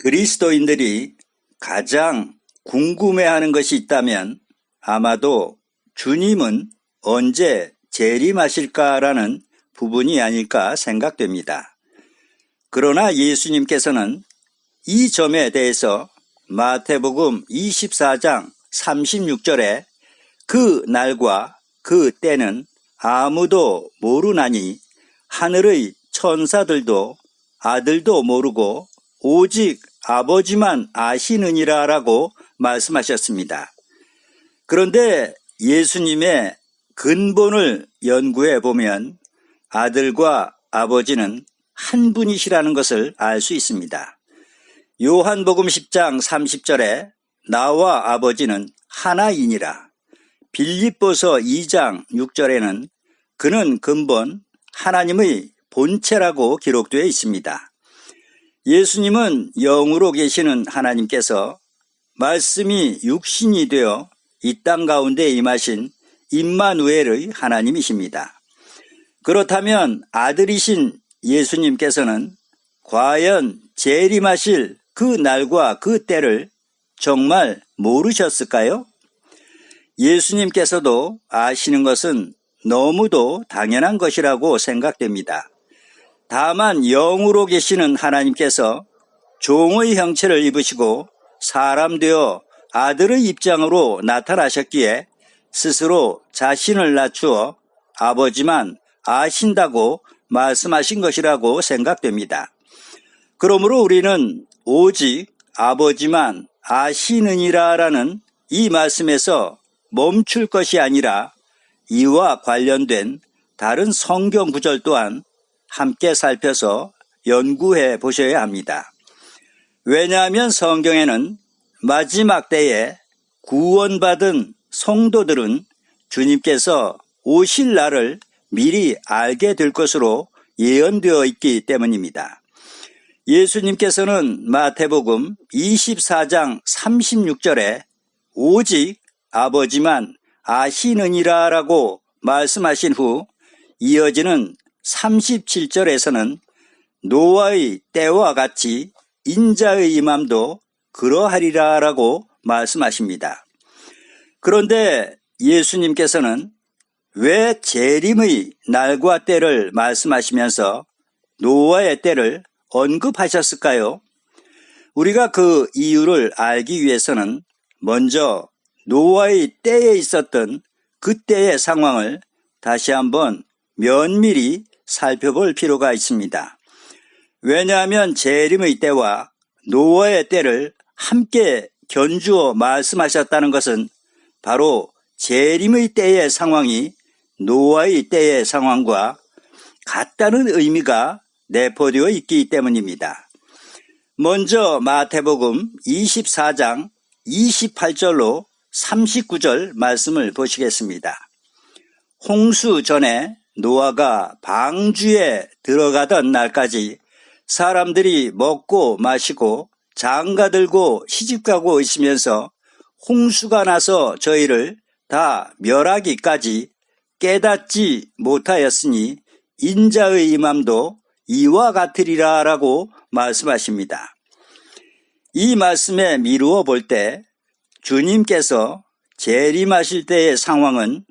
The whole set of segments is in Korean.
그리스도인들이 가장 궁금해하는 것이 있다면 아마도 주님은 언제 재림하실까라는 부분이 아닐까 생각됩니다. 그러나 예수님께서는 이 점에 대해서 마태복음 24장 36절에 그 날과 그 때는 아무도 모르나니 하늘의 천사들도 아들도 모르고 오직 아버지만 아시느니라 라고 말씀하셨습니다. 그런데 예수님의 근본을 연구해 보면 아들과 아버지는 한 분이시라는 것을 알 수 있습니다. 요한복음 10장 30절에 나와 아버지는 하나이니라. 빌립보서 2장 6절에는 그는 근본 하나님의 본체라고 기록되어 있습니다. 예수님은 영으로 계시는 하나님께서 말씀이 육신이 되어 이 땅 가운데 임하신 임마누엘의 하나님이십니다. 그렇다면 아들이신 예수님께서는 과연 재림하실 그 날과 그 때를 정말 모르셨을까요? 예수님께서도 아시는 것은 너무도 당연한 것이라고 생각됩니다. 다만 영으로 계시는 하나님께서 종의 형체를 입으시고 사람 되어 아들의 입장으로 나타나셨기에 스스로 자신을 낮추어 아버지만 아신다고 말씀하신 것이라고 생각됩니다. 그러므로 우리는 오직 아버지만 아시느니라라는 이 말씀에서 멈출 것이 아니라 이와 관련된 다른 성경 구절 또한 함께 살펴서 연구해 보셔야 합니다. 왜냐하면 성경에는 마지막 때에 구원받은 성도들은 주님께서 오실 날을 미리 알게 될 것으로 예언되어 있기 때문입니다. 예수님께서는 마태복음 24장 36절에 오직 아버지만 아시느니라 라고 말씀하신 후 이어지는 37절에서는 노아의 때와 같이 인자의 임함도 그러하리라 라고 말씀하십니다. 그런데 예수님께서는 왜 재림의 날과 때를 말씀하시면서 노아의 때를 언급하셨을까요? 우리가 그 이유를 알기 위해서는 먼저 노아의 때에 있었던 그때의 상황을 다시 한번 면밀히 살펴볼 필요가 있습니다. 왜냐하면 재림의 때와 노아의 때를 함께 견주어 말씀하셨다는 것은 바로 재림의 때의 상황이 노아의 때의 상황과 같다는 의미가 내포되어 있기 때문입니다. 먼저 마태복음 24장 28절로 39절 말씀을 보시겠습니다. 홍수 전에 노아가 방주에 들어가던 날까지 사람들이 먹고 마시고 장가들고 시집가고 있으면서 홍수가 나서 저희를 다 멸하기까지 깨닫지 못하였으니 인자의 임함도 이와 같으리라 라고 말씀하십니다. 이 말씀에 미루어 볼 때 주님께서 재림하실 때의 상황은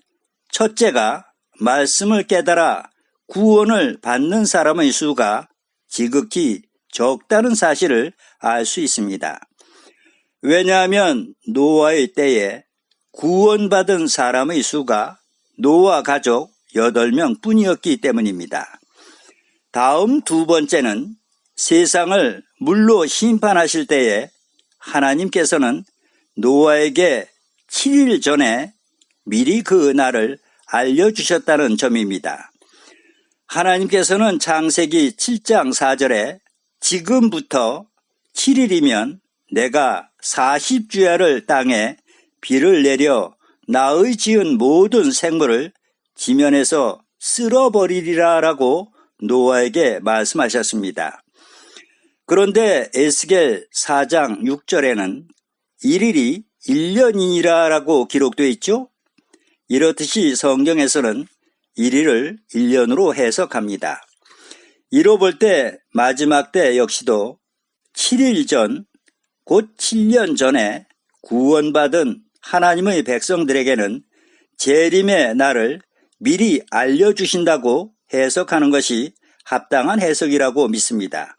첫째가 말씀을 깨달아 구원을 받는 사람의 수가 지극히 적다는 사실을 알 수 있습니다. 왜냐하면 노아의 때에 구원받은 사람의 수가 노아 가족 8명 뿐이었기 때문입니다. 다음 두 번째는 세상을 물로 심판하실 때에 하나님께서는 노아에게 7일 전에 미리 그 날을 알려주셨다는 점입니다. 하나님께서는 창세기 7장 4절에 지금부터 7일이면 내가 40주야를 땅에 비를 내려 나의 지은 모든 생물을 지면에서 쓸어버리리라 라고 노아에게 말씀하셨습니다. 그런데 에스겔 4장 6절에는 1일이 1년이니라 라고 기록되어 있죠. 이렇듯이 성경에서는 1일을 1년으로 해석합니다. 이로 볼 때 마지막 때 역시도 7일 전, 곧 7년 전에 구원받은 하나님의 백성들에게는 재림의 날을 미리 알려주신다고 해석하는 것이 합당한 해석이라고 믿습니다.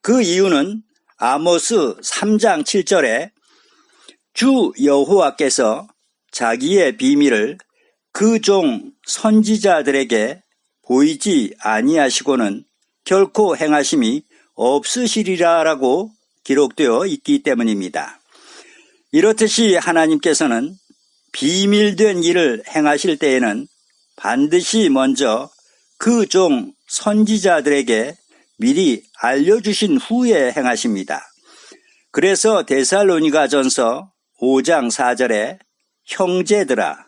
그 이유는 아모스 3장 7절에 주 여호와께서 자기의 비밀을 그 종 선지자들에게 보이지 아니하시고는 결코 행하심이 없으시리라라고 기록되어 있기 때문입니다. 이렇듯이 하나님께서는 비밀된 일을 행하실 때에는 반드시 먼저 그 종 선지자들에게 미리 알려주신 후에 행하십니다. 그래서 데살로니가전서 5장 4절에 형제들아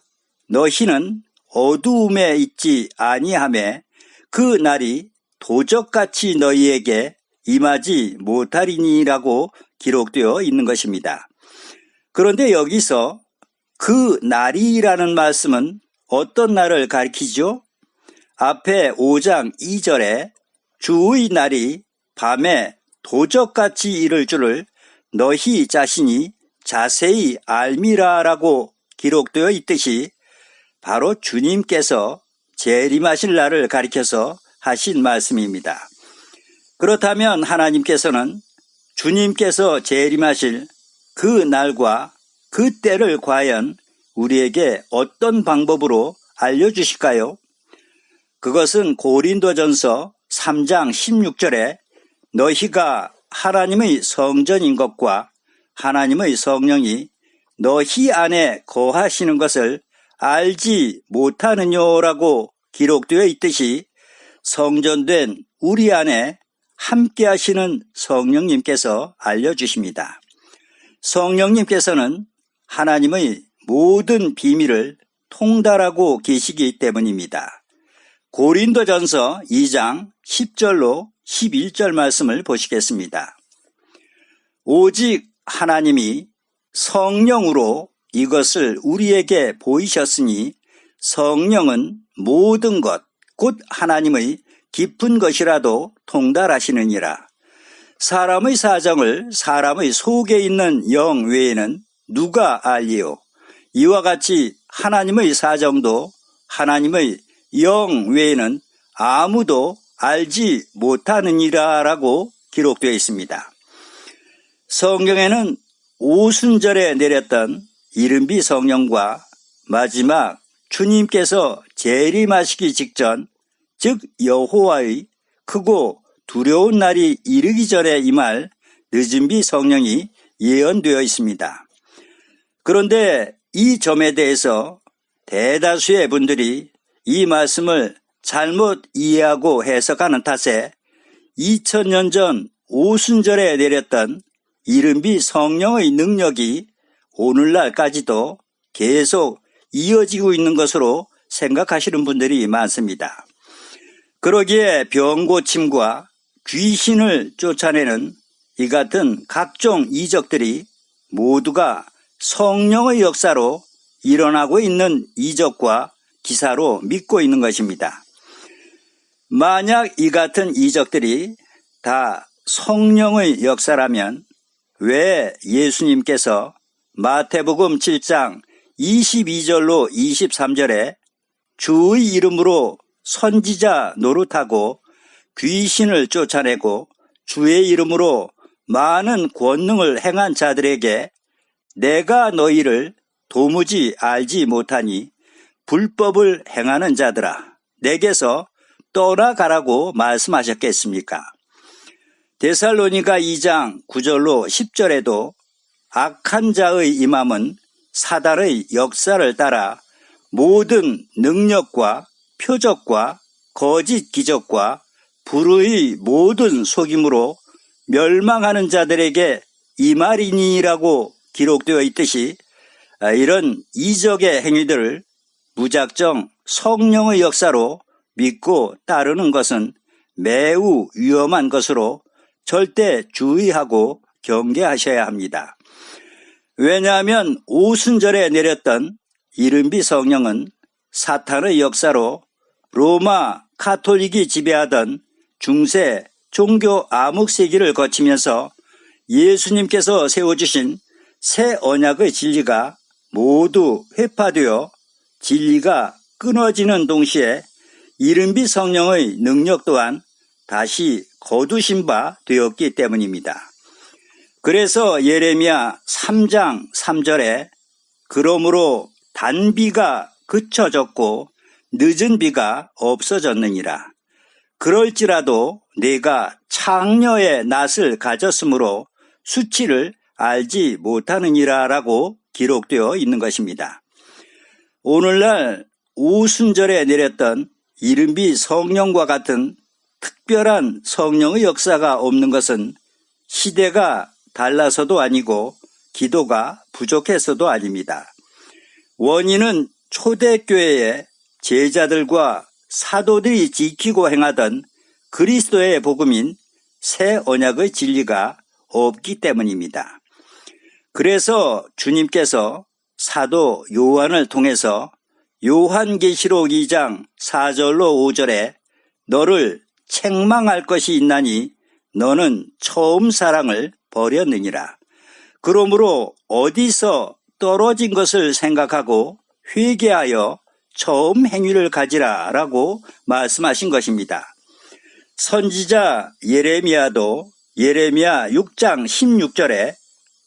너희는 어두움에 있지 아니하매 그 날이 도적같이 너희에게 임하지 못하리니라고 기록되어 있는 것입니다. 그런데 여기서 그 날이라는 말씀은 어떤 날을 가리키죠? 앞에 5장 2절에 주의 날이 밤에 도적같이 이를 줄을 너희 자신이 자세히 알미라라고 기록되어 있듯이 바로 주님께서 재림하실 날을 가리켜서 하신 말씀입니다. 그렇다면 하나님께서는 주님께서 재림하실 그 날과 그 때를 과연 우리에게 어떤 방법으로 알려주실까요? 그것은 고린도전서 3장 16절에 너희가 하나님의 성전인 것과 하나님의 성령이 너희 안에 거하시는 것을 알지 못하느냐라고 기록되어 있듯이 성전된 우리 안에 함께 하시는 성령님께서 알려주십니다. 성령님께서는 하나님의 모든 비밀을 통달하고 계시기 때문입니다. 고린도전서 2장 10절로 11절 말씀을 보시겠습니다. 오직 하나님이 성령으로 이것을 우리에게 보이셨으니 성령은 모든 것, 곧 하나님의 깊은 것이라도 통달하시느니라. 사람의 사정을 사람의 속에 있는 영 외에는 누가 알리요? 이와 같이 하나님의 사정도 하나님의 영 외에는 아무도 알지 못하느니라라고 기록되어 있습니다. 성경에는 오순절에 내렸던 이른비 성령과 마지막 주님께서 재림하시기 직전, 즉 여호와의 크고 두려운 날이 이르기 전에 임할 늦은비 성령이 예언되어 있습니다. 그런데 이 점에 대해서 대다수의 분들이 이 말씀을 잘못 이해하고 해석하는 탓에 2000년 전 오순절에 내렸던 이른비 성령의 능력이 오늘날까지도 계속 이어지고 있는 것으로 생각하시는 분들이 많습니다. 그러기에 병고침과 귀신을 쫓아내는 이 같은 각종 이적들이 모두가 성령의 역사로 일어나고 있는 이적과 기사로 믿고 있는 것입니다. 만약 이 같은 이적들이 다 성령의 역사라면 왜 예수님께서 마태복음 7장 22절로 23절에 주의 이름으로 선지자 노릇하고 귀신을 쫓아내고 주의 이름으로 많은 권능을 행한 자들에게 내가 너희를 도무지 알지 못하니 불법을 행하는 자들아 내게서 떠나가라고 말씀하셨겠습니까? 데살로니가 2장 9절로 10절에도 악한 자의 임함은 사단의 역사를 따라 모든 능력과 표적과 거짓 기적과 불의의 모든 속임으로 멸망하는 자들에게 임하리니라고 기록되어 있듯이 이런 이적의 행위들을 무작정 성령의 역사로 믿고 따르는 것은 매우 위험한 것으로 절대 주의하고 경계하셔야 합니다. 왜냐하면 오순절에 내렸던 이른비 성령은 사탄의 역사로 로마 카톨릭이 지배하던 중세 종교 암흑세기를 거치면서 예수님께서 세워주신 새 언약의 진리가 모두 회파되어 진리가 끊어지는 동시에 이른비 성령의 능력 또한 다시 거두신 바 되었기 때문입니다. 그래서 예레미야 3장 3절에 그러므로 단비가 그쳐졌고 늦은 비가 없어졌느니라. 그럴지라도 내가 창녀의 낯을 가졌으므로 수치를 알지 못하느니라 라고 기록되어 있는 것입니다. 오늘날 오순절에 내렸던 이른비 성령과 같은 특별한 성령의 역사가 없는 것은 시대가 달라서도 아니고 기도가 부족해서도 아닙니다. 원인은 초대교회의 제자들과 사도들이 지키고 행하던 그리스도의 복음인 새 언약의 진리가 없기 때문입니다. 그래서 주님께서 사도 요한을 통해서 요한계시록 2장 4절로 5절에 너를 책망할 것이 있나니 너는 처음 사랑을 버렸느니라. 그러므로 어디서 떨어진 것을 생각하고 회개하여 처음 행위를 가지라 라고 말씀하신 것입니다. 선지자 예레미야도 예레미야 6장 16절에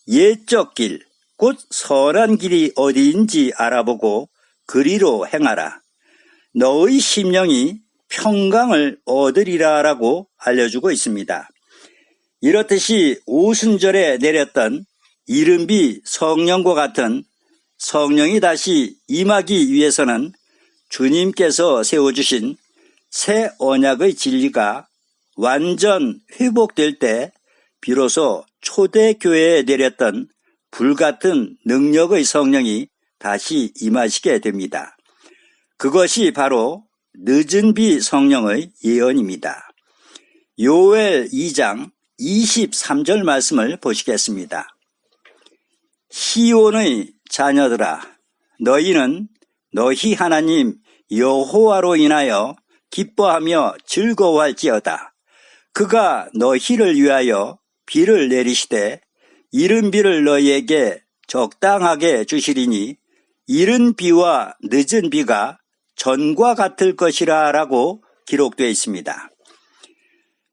옛적 길, 곧 선한 길이 어디인지 알아보고 그리로 행하라. 너의 심령이 평강을 얻으리라 라고 알려주고 있습니다. 이렇듯이 오순절에 내렸던 이른비 성령과 같은 성령이 다시 임하기 위해서는 주님께서 세워주신 새 언약의 진리가 완전 회복될 때 비로소 초대교회에 내렸던 불같은 능력의 성령이 다시 임하시게 됩니다. 그것이 바로 늦은 비 성령의 예언입니다. 요엘 2장 23절 말씀을 보시겠습니다. 시온의 자녀들아, 너희는 너희 하나님 여호와로 인하여 기뻐하며 즐거워할지어다. 그가 너희를 위하여 비를 내리시되 이른 비를 너희에게 적당하게 주시리니 이른 비와 늦은 비가 전과 같을 것이라 라고 기록되어 있습니다.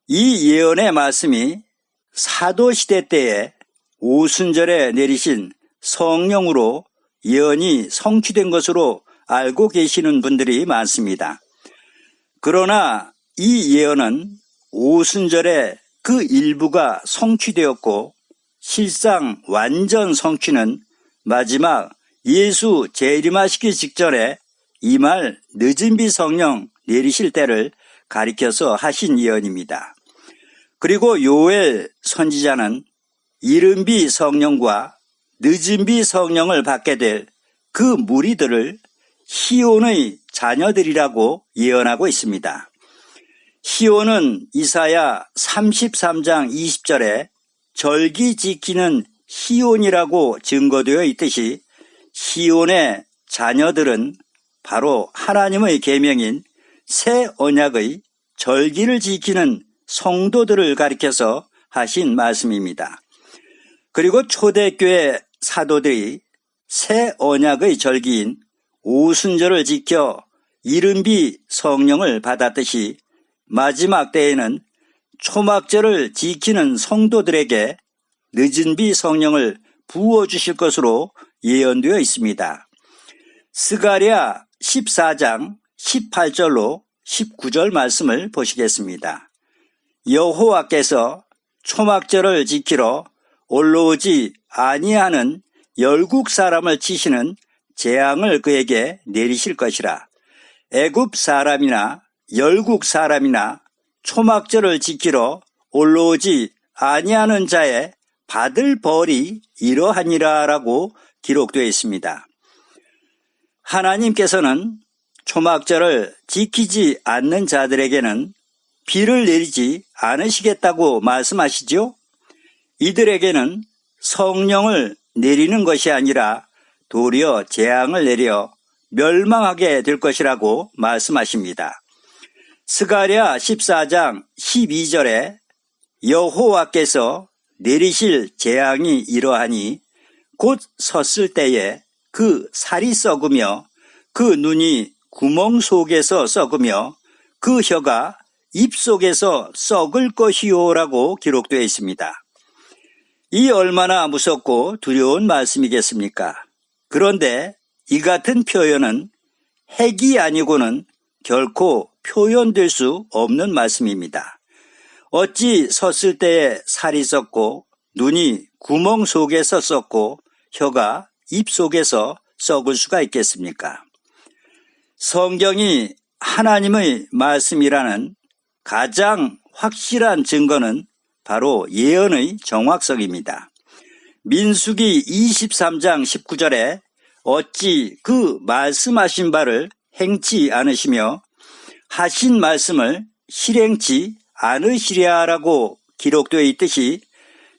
이 예언의 말씀이 사도시대 때에 오순절에 내리신 성령으로 예언이 성취된 것으로 알고 계시는 분들이 많습니다. 그러나 이 예언은 오순절에 그 일부가 성취되었고 실상 완전 성취는 마지막 예수 재림하시기 직전에 임할 늦은 비 성령 내리실 때를 가리켜서 하신 예언입니다. 그리고 요엘 선지자는 이른 비 성령과 늦은 비 성령을 받게 될 그 무리들을 시온의 자녀들이라고 예언하고 있습니다. 시온은 이사야 33장 20절에 절기 지키는 시온이라고 증거되어 있듯이 시온의 자녀들은 바로 하나님의 계명인 새 언약의 절기를 지키는 성도들을 가리켜서 하신 말씀입니다. 그리고 초대교회 사도들이 새 언약의 절기인 오순절을 지켜 이른 비 성령을 받았듯이 마지막 때에는 초막절을 지키는 성도들에게 늦은 비 성령을 부어주실 것으로 예언되어 있습니다. 스가랴 14장 18절로 19절 말씀을 보시겠습니다. 여호와께서 초막절을 지키러 올라오지 아니하는 열국 사람을 치시는 재앙을 그에게 내리실 것이라. 애굽 사람이나 열국 사람이나 초막절을 지키러 올라오지 아니하는 자의 받을 벌이 이러하니라 라고 기록되어 있습니다. 하나님께서는 초막절을 지키지 않는 자들에게는 비를 내리지 않으시겠다고 말씀하시죠? 이들에게는 성령을 내리는 것이 아니라 도리어 재앙을 내려 멸망하게 될 것이라고 말씀하십니다. 스가랴 14장 12절에 여호와께서 내리실 재앙이 이러하니 곧 섰을 때에 그 살이 썩으며 그 눈이 구멍 속에서 썩으며 그 혀가 입 속에서 썩을 것이요라고 기록되어 있습니다. 이 얼마나 무섭고 두려운 말씀이겠습니까? 그런데 이 같은 표현은 핵이 아니고는 결코 표현될 수 없는 말씀입니다. 어찌 섰을 때에 살이 썩고 눈이 구멍 속에서 썩고 혀가 입 속에서 썩을 수가 있겠습니까? 성경이 하나님의 말씀이라는 가장 확실한 증거는 바로 예언의 정확성입니다. 민수기 23장 19절에 어찌 그 말씀하신 바를 행치 않으시며 하신 말씀을 실행치 않으시랴라고 기록되어 있듯이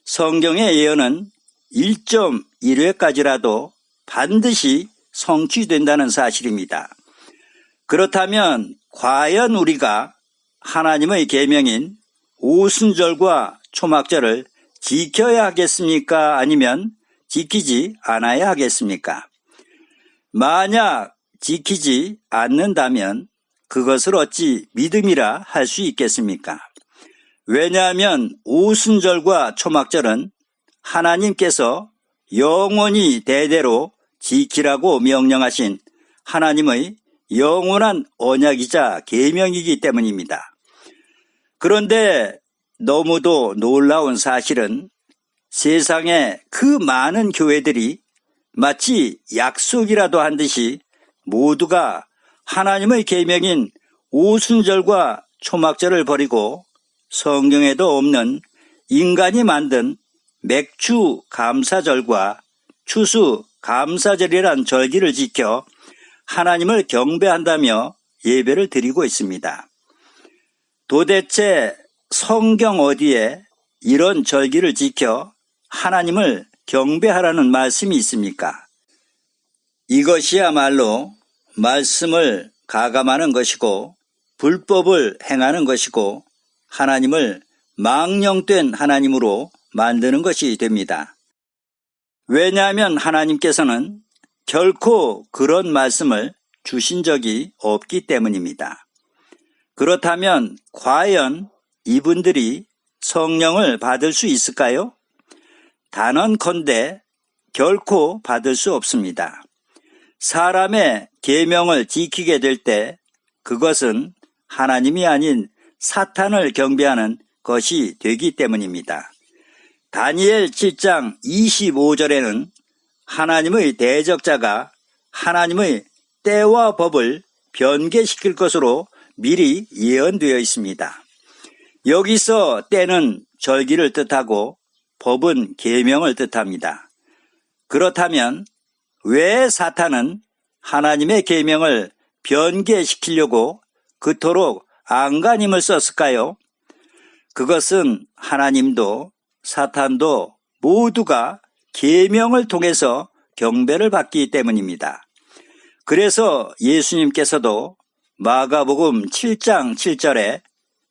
성경의 예언은 1.1회까지라도 반드시 성취된다는 사실입니다. 그렇다면 과연 우리가 하나님의 계명인 오순절과 초막절을 지켜야 하겠습니까? 아니면 지키지 않아야 하겠습니까? 만약 지키지 않는다면 그것을 어찌 믿음이라 할 수 있겠습니까? 왜냐하면 오순절과 초막절은 하나님께서 영원히 대대로 지키라고 명령하신 하나님의 영원한 언약이자 계명이기 때문입니다. 그런데 너무도 놀라운 사실은 세상의 그 많은 교회들이 마치 약속이라도 한 듯이 모두가 하나님의 계명인 오순절과 초막절을 버리고 성경에도 없는 인간이 만든 맥주 감사절과 추수 감사절이란 절기를 지켜 하나님을 경배한다며 예배를 드리고 있습니다. 도대체 성경 어디에 이런 절기를 지켜 하나님을 경배하라는 말씀이 있습니까? 이것이야말로 말씀을 가감하는 것이고 불법을 행하는 것이고 하나님을 망령된 하나님으로 만드는 것이 됩니다. 왜냐하면 하나님께서는 결코 그런 말씀을 주신 적이 없기 때문입니다. 그렇다면 과연 이분들이 성령을 받을 수 있을까요? 단언컨대 결코 받을 수 없습니다. 사람의 계명을 지키게 될 때 그것은 하나님이 아닌 사탄을 경배하는 것이 되기 때문입니다. 다니엘 7장 25절에는 하나님의 대적자가 하나님의 때와 법을 변개시킬 것으로 미리 예언되어 있습니다. 여기서 때는 절기를 뜻하고 법은 계명을 뜻합니다. 그렇다면 왜 사탄은 하나님의 계명을 변개시키려고 그토록 안간힘을 썼을까요? 그것은 하나님도 사탄도 모두가 계명을 통해서 경배를 받기 때문입니다. 그래서 예수님께서도 마가복음 7장 7절에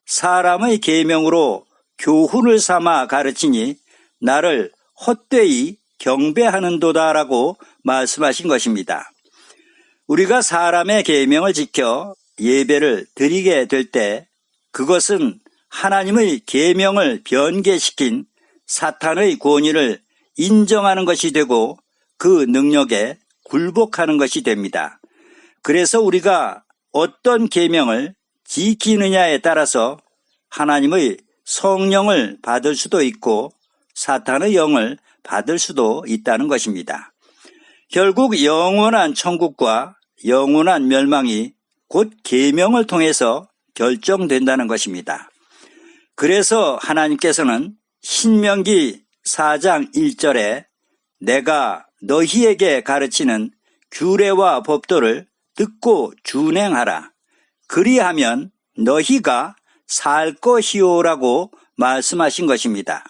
사람의 계명으로 교훈을 삼아 가르치니 나를 헛되이 경배하는도다라고 말씀하신 것입니다. 우리가 사람의 계명을 지켜 예배를 드리게 될 때 그것은 하나님의 계명을 변개시킨 사탄의 권위를 인정하는 것이 되고 그 능력에 굴복하는 것이 됩니다. 그래서 우리가 어떤 계명을 지키느냐에 따라서 하나님의 성령을 받을 수도 있고 사탄의 영을 받을 수도 있다는 것입니다. 결국 영원한 천국과 영원한 멸망이 곧 계명을 통해서 결정된다는 것입니다. 그래서 하나님께서는 신명기 4장 1절에 내가 너희에게 가르치는 규례와 법도를 듣고 준행하라. 그리하면 너희가 살 것이요라고 말씀하신 것입니다.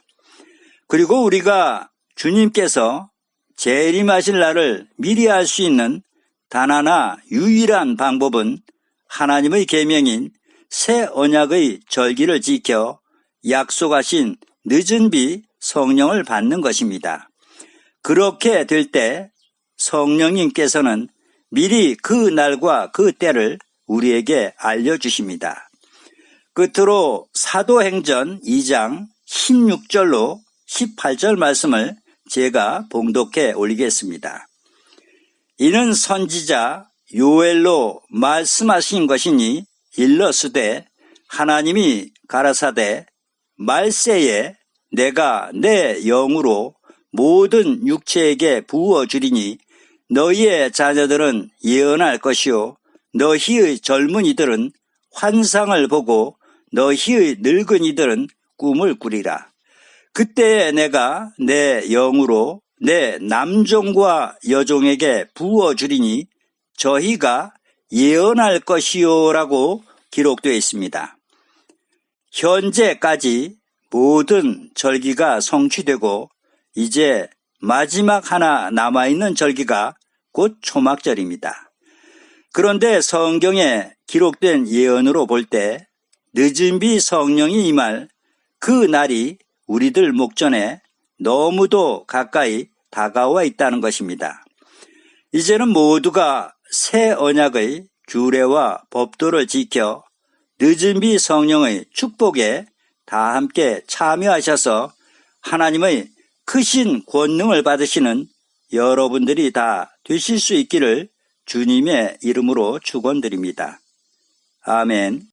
그리고 우리가 주님께서 재림하실 날을 미리 알 수 있는 단 하나 유일한 방법은 하나님의 계명인 새 언약의 절기를 지켜 약속하신 늦은 비 성령을 받는 것입니다. 그렇게 될 때 성령님께서는 미리 그 날과 그 때를 우리에게 알려주십니다. 끝으로 사도행전 2장 16절로 18절 말씀을 제가 봉독해 올리겠습니다. 이는 선지자 요엘로 말씀하신 것이니 일러스되 하나님이 가라사대 말세에 내가 내 영으로 모든 육체에게 부어주리니 너희의 자녀들은 예언할 것이요 너희의 젊은이들은 환상을 보고 너희의 늙은이들은 꿈을 꾸리라. 그때에 내가 내 영으로 내 남종과 여종에게 부어주리니 저희가 예언할 것이요라고 기록되어 있습니다. 현재까지 모든 절기가 성취되고 이제 마지막 하나 남아있는 절기가 곧 초막절입니다. 그런데 성경에 기록된 예언으로 볼 때 늦은비 성령이 임할 그 날이 우리들 목전에 너무도 가까이 다가와 있다는 것입니다. 이제는 모두가 새 언약의 규례와 법도를 지켜 늦은비 성령의 축복에 다 함께 참여하셔서 하나님의 크신 권능을 받으시는 여러분들이 다 되실 수 있기를 주님의 이름으로 축원드립니다. 아멘.